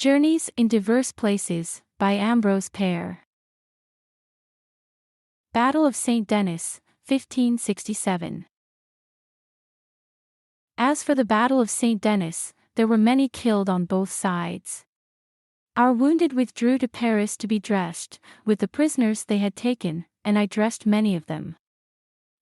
Journeys in Diverse Places, by Ambroise Paré. Battle of St. Denis, 1567. As for the Battle of St. Denis, there were many killed on both sides. Our wounded withdrew to Paris to be dressed, with the prisoners they had taken, and I dressed many of them.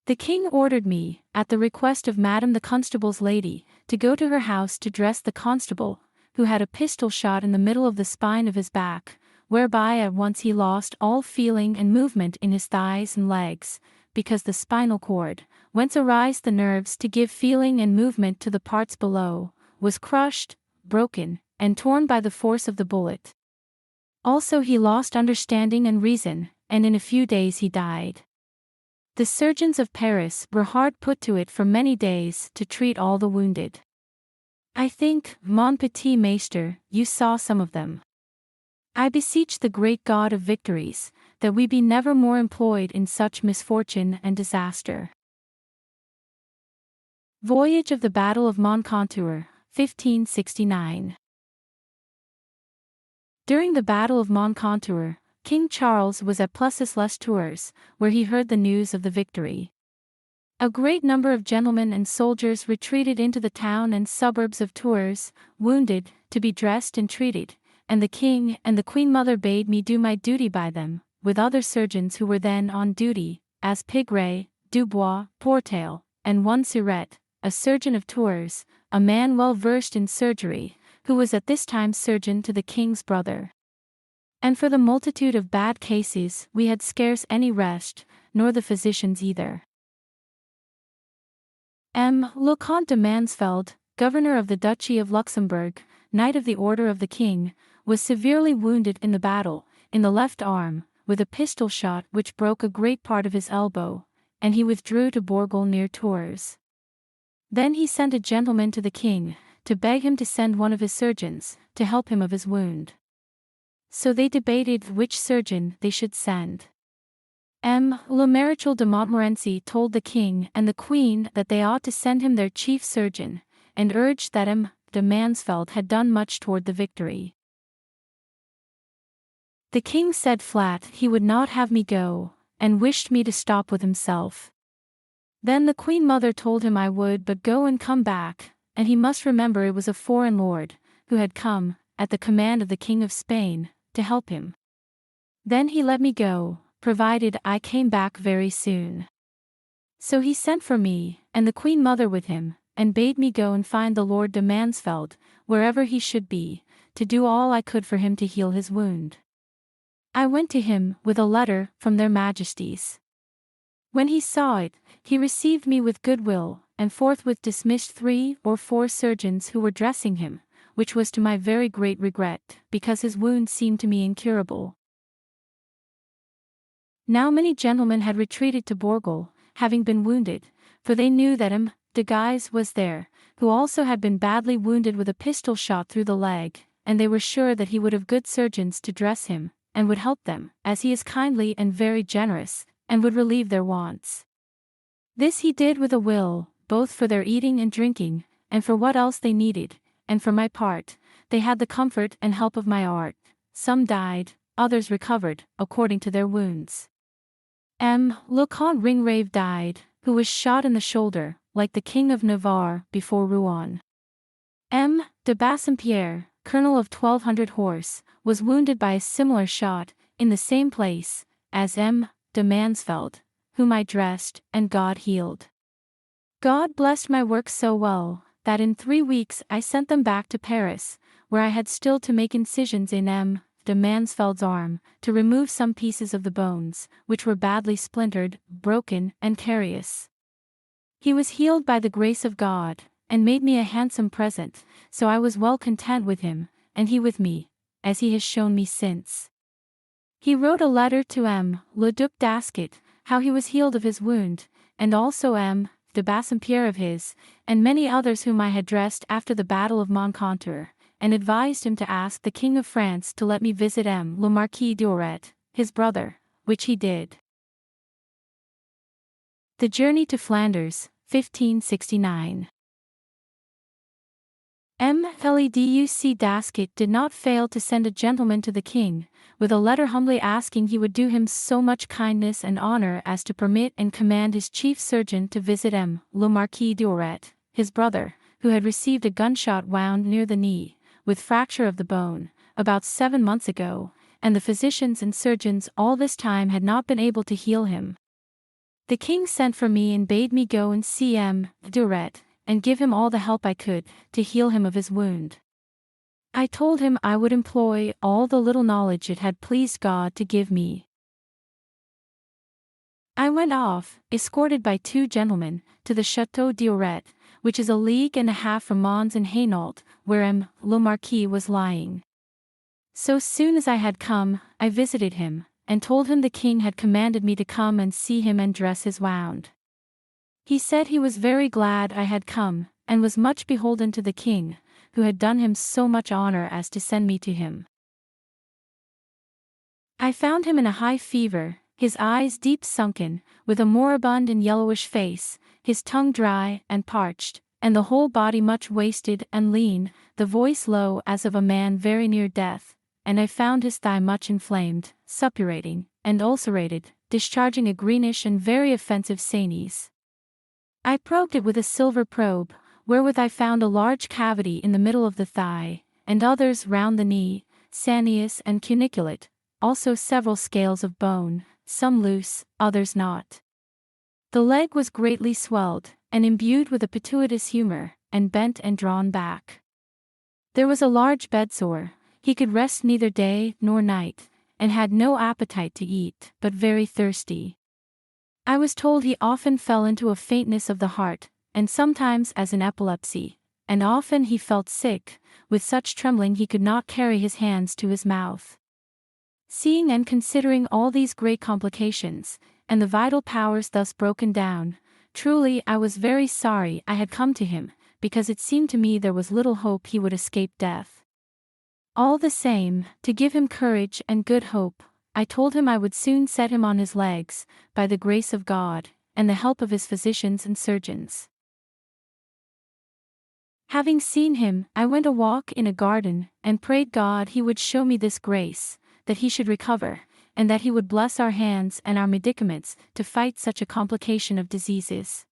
The king ordered me, at the request of Madame the Constable's lady, to go to her house to dress the constable, who had a pistol shot in the middle of the spine of his back, whereby at once he lost all feeling and movement in his thighs and legs, because the spinal cord, whence arise the nerves to give feeling and movement to the parts below, was crushed, broken, and torn by the force of the bullet. Also he lost understanding and reason, and in a few days he died. The surgeons of Paris were hard put to it for many days to treat all the wounded. I think, mon petit maître, you saw some of them. I beseech the great God of victories, that we be never more employed in such misfortune and disaster. Voyage of the Battle of Moncontour, 1569. During the Battle of Moncontour, King Charles was at Plessis-les-Tours, where he heard the news of the victory. A great number of gentlemen and soldiers retreated into the town and suburbs of Tours, wounded, to be dressed and treated, and the king and the queen mother bade me do my duty by them, with other surgeons who were then on duty, as Pigray, Dubois, Portail, and one Surette, a surgeon of Tours, a man well versed in surgery, who was at this time surgeon to the king's brother. And for the multitude of bad cases we had scarce any rest, nor the physicians either. Le Comte de Mansfeld, governor of the Duchy of Luxembourg, Knight of the Order of the King, was severely wounded in the battle, in the left arm, with a pistol shot which broke a great part of his elbow, and he withdrew to Bourgol near Tours. Then he sent a gentleman to the king, to beg him to send one of his surgeons, to help him of his wound. So they debated which surgeon they should send. Le Maréchal de Montmorency told the king and the queen that they ought to send him their chief surgeon, and urged that de Mansfeld had done much toward the victory. The king said flat he would not have me go, and wished me to stop with himself. Then the queen mother told him I would but go and come back, and he must remember it was a foreign lord, who had come, at the command of the King of Spain, to help him. Then he let me go, provided I came back very soon. So he sent for me, and the queen mother with him, and bade me go and find the Lord de Mansfeld, wherever he should be, to do all I could for him to heal his wound. I went to him with a letter from their majesties. When he saw it, he received me with good will, and forthwith dismissed 3 or 4 surgeons who were dressing him, which was to my very great regret, because his wound seemed to me incurable. Now many gentlemen had retreated to Bourgol, having been wounded, for they knew that de Guise was there, who also had been badly wounded with a pistol shot through the leg, and they were sure that he would have good surgeons to dress him, and would help them, as he is kindly and very generous, and would relieve their wants. This he did with a will, both for their eating and drinking, and for what else they needed, and for my part, they had the comfort and help of my art. Some died, others recovered, according to their wounds. Le Comte Ringrave died, who was shot in the shoulder, like the King of Navarre before Rouen. De Bassompierre, colonel of 1,200 horse, was wounded by a similar shot, in the same place, as de Mansfeld, whom I dressed, and God healed. God blessed my work so well, that in 3 weeks I sent them back to Paris, where I had still to make incisions in de Mansfeld's arm, to remove some pieces of the bones, which were badly splintered, broken, and carious. He was healed by the grace of God, and made me a handsome present, so I was well content with him, and he with me, as he has shown me since. He wrote a letter to le Duc d'Ascot, how he was healed of his wound, and also de Bassompierre of his, and many others whom I had dressed after the Battle of Moncontour, and advised him to ask the King of France to let me visit le Marquis d'Oret, his brother, which he did. The Journey to Flanders, 1569. Leduc Dasket did not fail to send a gentleman to the king, with a letter humbly asking he would do him so much kindness and honor as to permit and command his chief surgeon to visit le Marquis d'Oret, his brother, who had received a gunshot wound near the knee, with fracture of the bone, about 7 months ago, and the physicians and surgeons all this time had not been able to heal him. The king sent for me and bade me go and see d'Oret, and give him all the help I could, to heal him of his wound. I told him I would employ all the little knowledge it had pleased God to give me. I went off, escorted by 2 gentlemen, to the Château d'Oret, which is a league and a half from Mons and Hainault, where le Marquis was lying. So soon as I had come, I visited him, and told him the king had commanded me to come and see him and dress his wound. He said he was very glad I had come, and was much beholden to the king, who had done him so much honor as to send me to him. I found him in a high fever, his eyes deep sunken, with a moribund and yellowish face, his tongue dry and parched, and the whole body much wasted and lean, the voice low as of a man very near death, and I found his thigh much inflamed, suppurating, and ulcerated, discharging a greenish and very offensive sanies. I probed it with a silver probe, wherewith I found a large cavity in the middle of the thigh, and others round the knee, sanious and cuniculate, also several scales of bone, some loose, others not. The leg was greatly swelled, and imbued with a pituitous humor, and bent and drawn back. There was a large bedsore, he could rest neither day nor night, and had no appetite to eat, but very thirsty. I was told he often fell into a faintness of the heart, and sometimes as in epilepsy, and often he felt sick, with such trembling he could not carry his hands to his mouth. Seeing and considering all these great complications, and the vital powers thus broken down, truly I was very sorry I had come to him, because it seemed to me there was little hope he would escape death. All the same, to give him courage and good hope, I told him I would soon set him on his legs, by the grace of God, and the help of his physicians and surgeons. Having seen him, I went a walk in a garden, and prayed God he would show me this grace, that he should recover, and that he would bless our hands and our medicaments to fight such a complication of diseases.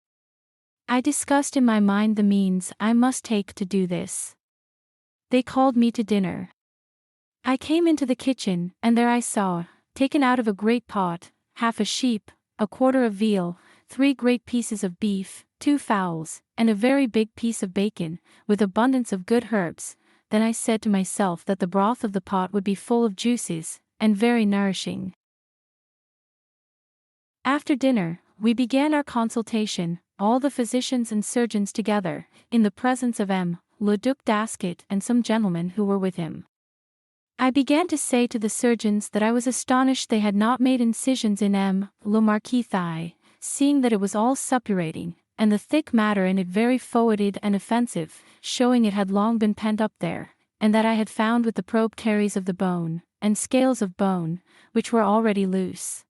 I discussed in my mind the means I must take to do this. They called me to dinner. I came into the kitchen, and there I saw, taken out of a great pot, half a sheep, a quarter of veal, 3 great pieces of beef, 2 fowls, and a very big piece of bacon, with abundance of good herbs. Then I said to myself that the broth of the pot would be full of juices, and very nourishing. After dinner, we began our consultation, all the physicians and surgeons together, in the presence of le Duc d'Ascot and some gentlemen who were with him. I began to say to the surgeons that I was astonished they had not made incisions in le Marquis' thigh, seeing that it was all suppurating, and the thick matter in it very foetid and offensive, showing it had long been pent up there, and that I had found with the probe caries of the bone, and scales of bone, which were already loose.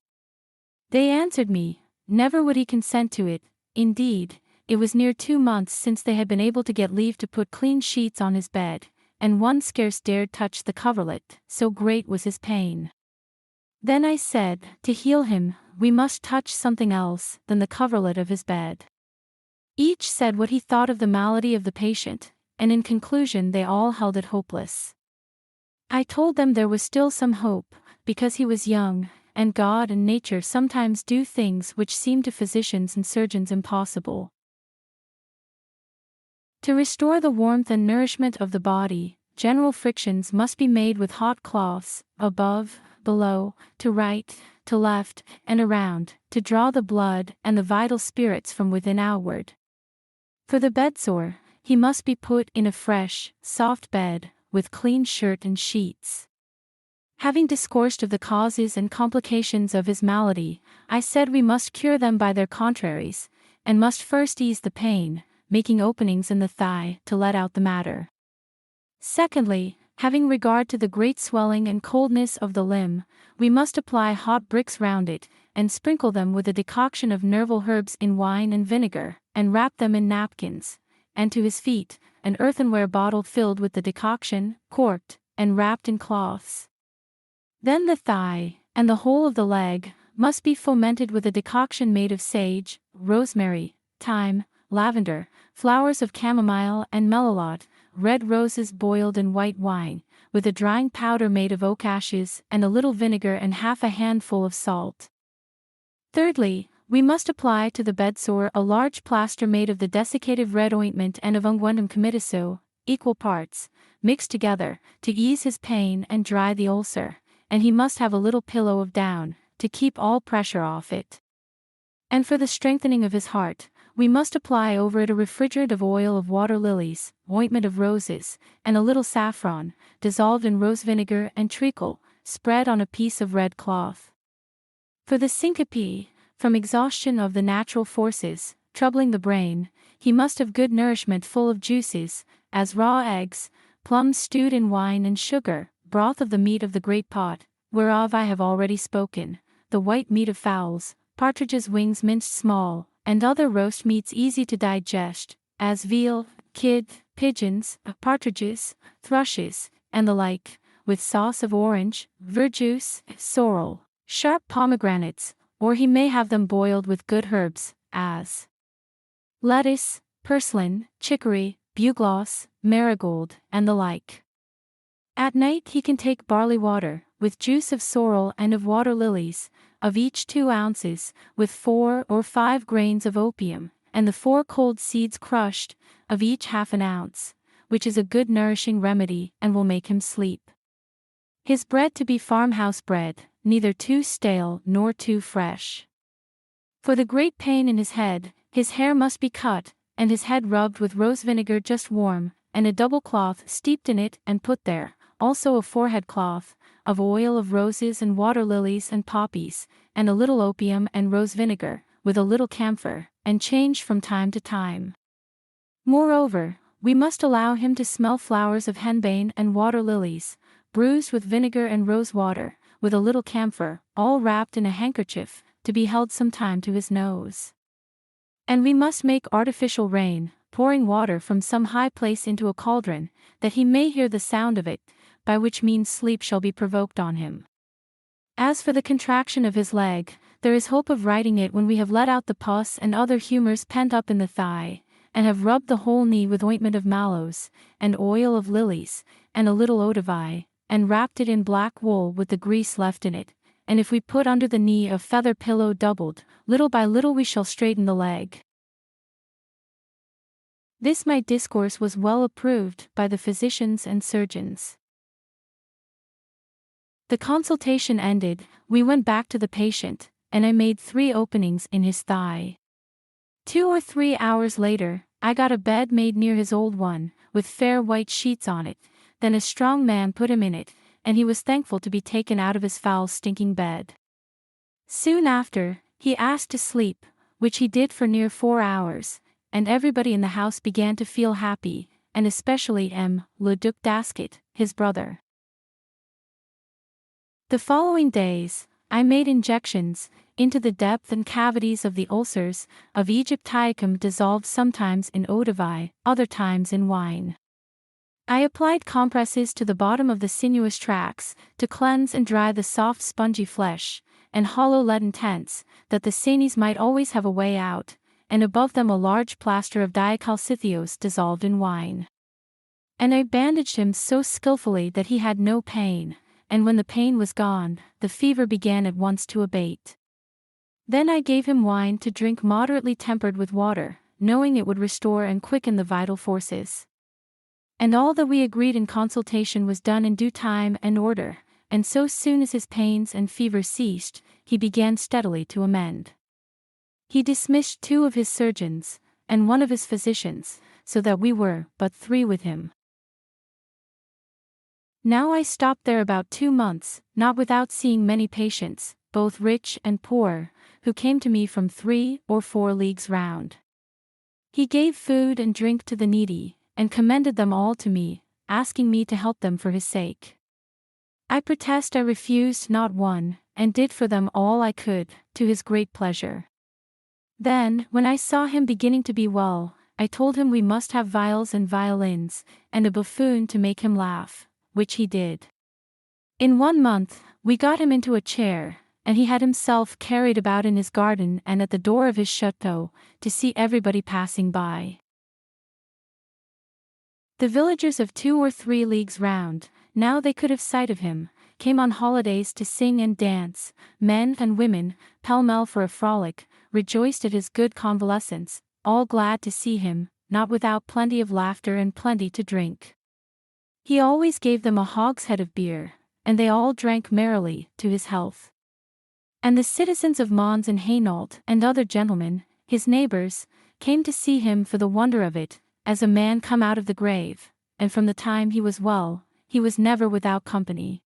They answered me, never would he consent to it. Indeed, it was near 2 months since they had been able to get leave to put clean sheets on his bed, and one scarce dared touch the coverlet, so great was his pain. Then I said, to heal him, we must touch something else than the coverlet of his bed. Each said what he thought of the malady of the patient, and in conclusion they all held it hopeless. I told them there was still some hope, because he was young, and God and nature sometimes do things which seem to physicians and surgeons impossible. To restore the warmth and nourishment of the body, general frictions must be made with hot cloths, above, below, to right, to left, and around, to draw the blood and the vital spirits from within outward. For the bedsore, he must be put in a fresh, soft bed, with clean shirt and sheets. Having discoursed of the causes and complications of his malady, I said we must cure them by their contraries, and must first ease the pain, making openings in the thigh to let out the matter. Secondly, having regard to the great swelling and coldness of the limb, we must apply hot bricks round it, and sprinkle them with a decoction of nerval herbs in wine and vinegar, and wrap them in napkins, and to his feet, an earthenware bottle filled with the decoction, corked, and wrapped in cloths. Then the thigh, and the whole of the leg, must be fomented with a decoction made of sage, rosemary, thyme, lavender, flowers of chamomile and melilot, red roses boiled in white wine, with a drying powder made of oak ashes and a little vinegar and half a handful of salt. Thirdly, we must apply to the bedsore a large plaster made of the desiccated red ointment and of unguentum comitiso, equal parts, mixed together, to ease his pain and dry the ulcer, and he must have a little pillow of down, to keep all pressure off it. And for the strengthening of his heart, we must apply over it a refrigerant of oil of water lilies, ointment of roses, and a little saffron, dissolved in rose vinegar and treacle, spread on a piece of red cloth. For the syncope, from exhaustion of the natural forces, troubling the brain, he must have good nourishment full of juices, as raw eggs, plums stewed in wine and sugar, broth of the meat of the great pot, whereof I have already spoken, the white meat of fowls, partridges' wings minced small, and other roast meats easy to digest, as veal, kid, pigeons, partridges, thrushes, and the like, with sauce of orange, verjuice, sorrel, sharp pomegranates, or he may have them boiled with good herbs, as lettuce, purslane, chicory, bugloss, marigold, and the like. At night he can take barley water, with juice of sorrel and of water lilies, of each 2 ounces, with 4 or 5 grains of opium, and the 4 cold seeds crushed, of each half an ounce, which is a good nourishing remedy and will make him sleep. His bread to be farmhouse bread, neither too stale nor too fresh. For the great pain in his head, his hair must be cut, and his head rubbed with rose vinegar just warm, and a double cloth steeped in it and put there, also a forehead cloth, of oil of roses and water lilies and poppies, and a little opium and rose vinegar, with a little camphor, and changed from time to time. Moreover, we must allow him to smell flowers of henbane and water lilies, bruised with vinegar and rose water, with a little camphor, all wrapped in a handkerchief, to be held some time to his nose. And we must make artificial rain, pouring water from some high place into a cauldron, that he may hear the sound of it, by which means sleep shall be provoked on him. As for the contraction of his leg, there is hope of righting it when we have let out the pus and other humours pent up in the thigh, and have rubbed the whole knee with ointment of mallows, and oil of lilies, and a little eau de vie, and wrapped it in black wool with the grease left in it, and if we put under the knee a feather pillow doubled, little by little we shall straighten the leg. This my discourse was well approved by the physicians and surgeons. The consultation ended, we went back to the patient, and I made 3 openings in his thigh. 2 or 3 hours later, I got a bed made near his old one, with fair white sheets on it. Then a strong man put him in it, and he was thankful to be taken out of his foul stinking bed. Soon after, he asked to sleep, which he did for near 4 hours, and everybody in the house began to feel happy, and especially Le Duc d'Ascot, his brother. The following days, I made injections, into the depth and cavities of the ulcers, of Egyptiacum dissolved sometimes in eau de vie, other times in wine. I applied compresses to the bottom of the sinuous tracts, to cleanse and dry the soft spongy flesh, and hollow leaden tents, that the sanies might always have a way out, and above them a large plaster of diacalcithios dissolved in wine. And I bandaged him so skillfully that he had no pain, and when the pain was gone, the fever began at once to abate. Then I gave him wine to drink moderately tempered with water, knowing it would restore and quicken the vital forces. And all that we agreed in consultation was done in due time and order, and so soon as his pains and fever ceased, he began steadily to amend. He dismissed 2 of his surgeons, and 1 of his physicians, so that we were but 3 with him. Now I stopped there about 2 months, not without seeing many patients, both rich and poor, who came to me from 3 or 4 leagues round. He gave food and drink to the needy, and commended them all to me, asking me to help them for his sake. I protest I refused not one, and did for them all I could, to his great pleasure. Then, when I saw him beginning to be well, I told him we must have viols and violins, and a buffoon to make him laugh, which he did. In 1 month, we got him into a chair, and he had himself carried about in his garden and at the door of his chateau, to see everybody passing by. The villagers of 2 or 3 leagues round, now they could have sight of him, came on holidays to sing and dance, men and women, pell-mell for a frolic, rejoiced at his good convalescence, all glad to see him, not without plenty of laughter and plenty to drink. He always gave them a hogshead of beer, and they all drank merrily, to his health. And the citizens of Mons and Hainault and other gentlemen, his neighbors, came to see him for the wonder of it, as a man come out of the grave, and from the time he was well, he was never without company.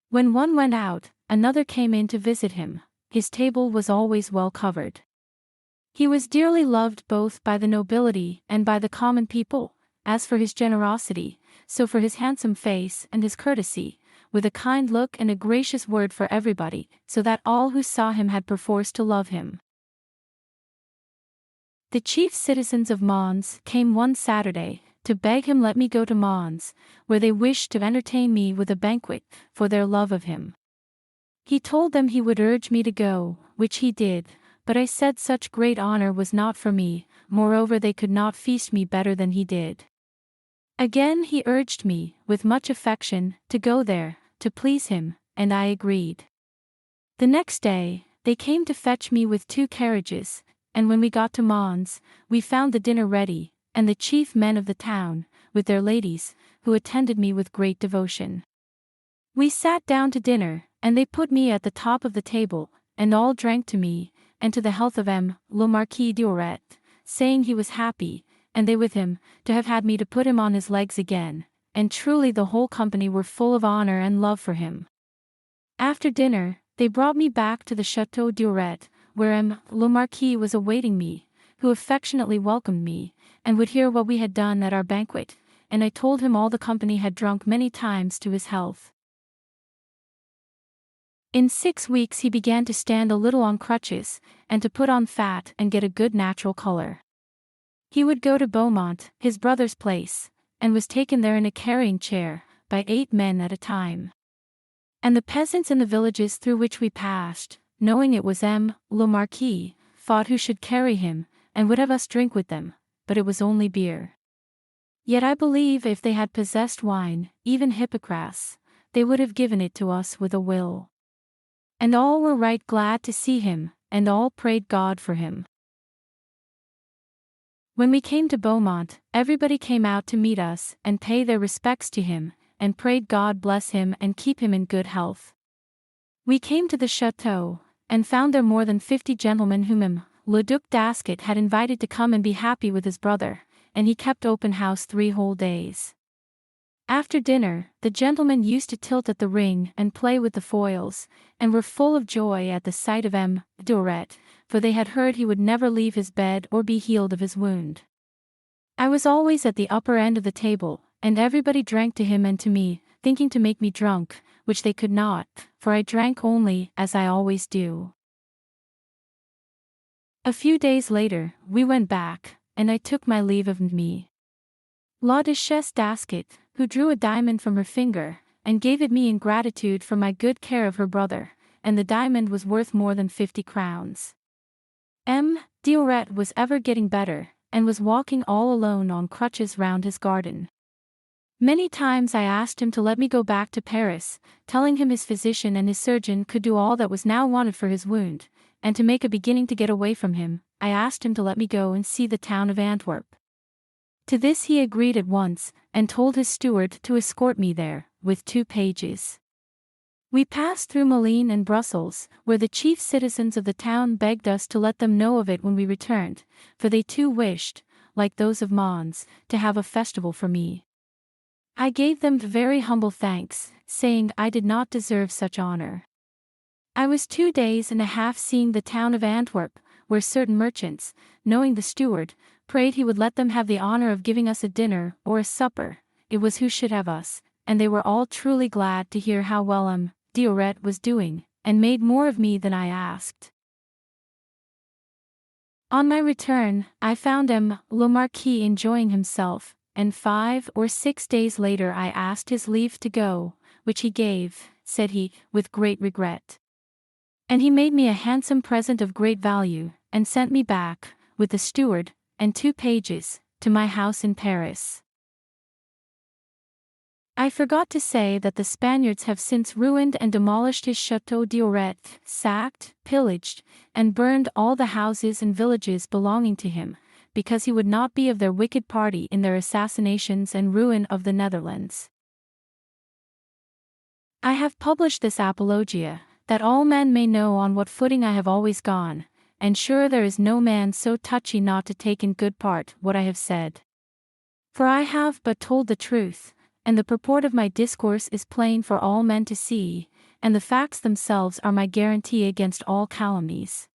When one went out, another came in to visit him, his table was always well covered. He was dearly loved both by the nobility and by the common people, as for his generosity, so for his handsome face and his courtesy, with a kind look and a gracious word for everybody, so that all who saw him had perforce to love him. The chief citizens of Mons came one Saturday, to beg him let me go to Mons, where they wished to entertain me with a banquet, for their love of him. He told them he would urge me to go, which he did, but I said such great honor was not for me, moreover they could not feast me better than he did. Again he urged me, with much affection, to go there, to please him, and I agreed. The next day, they came to fetch me with 2 carriages, and when we got to Mons, we found the dinner ready, and the chief men of the town, with their ladies, who attended me with great devotion. We sat down to dinner, and they put me at the top of the table, and all drank to me, and to the health of le Marquis d'Oret, saying he was happy, and they with him, to have had me to put him on his legs again, and truly the whole company were full of honor and love for him. After dinner, they brought me back to the Chateau d'Oret, where le Marquis was awaiting me, who affectionately welcomed me, and would hear what we had done at our banquet, and I told him all the company had drunk many times to his health. In 6 weeks he began to stand a little on crutches, and to put on fat and get a good natural color. He would go to Beaumont, his brother's place, and was taken there in a carrying chair, by 8 men at a time. And the peasants in the villages through which we passed, knowing it was le Marquis, thought who should carry him, and would have us drink with them, but it was only beer. Yet I believe if they had possessed wine, even Hippocrates, they would have given it to us with a will. And all were right glad to see him, and all prayed God for him. When we came to Beaumont, everybody came out to meet us and pay their respects to him, and prayed God bless him and keep him in good health. We came to the chateau, and found there more than 50 gentlemen whom le Duc d'Ascot had invited to come and be happy with his brother, and he kept open house 3 whole days. After dinner, the gentlemen used to tilt at the ring and play with the foils, and were full of joy at the sight of d'Oret, for they had heard he would never leave his bed or be healed of his wound. I was always at the upper end of the table, and everybody drank to him and to me, thinking to make me drunk, which they could not, for I drank only, as I always do. A few days later, we went back, and I took my leave of me. La Duchesse d'Ascot, who drew a diamond from her finger, and gave it me in gratitude for my good care of her brother, and the diamond was worth more than 50 crowns. d'Oret was ever getting better, and was walking all alone on crutches round his garden. Many times I asked him to let me go back to Paris, telling him his physician and his surgeon could do all that was now wanted for his wound, and to make a beginning to get away from him, I asked him to let me go and see the town of Antwerp. To this he agreed at once, and told his steward to escort me there, with 2 pages. We passed through Malines and Brussels, where the chief citizens of the town begged us to let them know of it when we returned, for they too wished, like those of Mons, to have a festival for me. I gave them very humble thanks, saying I did not deserve such honor. I was 2 days and a half seeing the town of Antwerp, where certain merchants, knowing the steward, prayed he would let them have the honor of giving us a dinner or a supper, it was who should have us, and they were all truly glad to hear how well d'Oret was doing, and made more of me than I asked. On my return, I found le Marquis enjoying himself, and 5 or 6 days later I asked his leave to go, which he gave, said he, with great regret. And he made me a handsome present of great value, and sent me back, with the steward, and 2 pages, to my house in Paris. I forgot to say that the Spaniards have since ruined and demolished his Château d'Oret, sacked, pillaged, and burned all the houses and villages belonging to him, because he would not be of their wicked party in their assassinations and ruin of the Netherlands. I have published this apologia, that all men may know on what footing I have always gone, and sure there is no man so touchy not to take in good part what I have said. For I have but told the truth, and the purport of my discourse is plain for all men to see, and the facts themselves are my guarantee against all calumnies.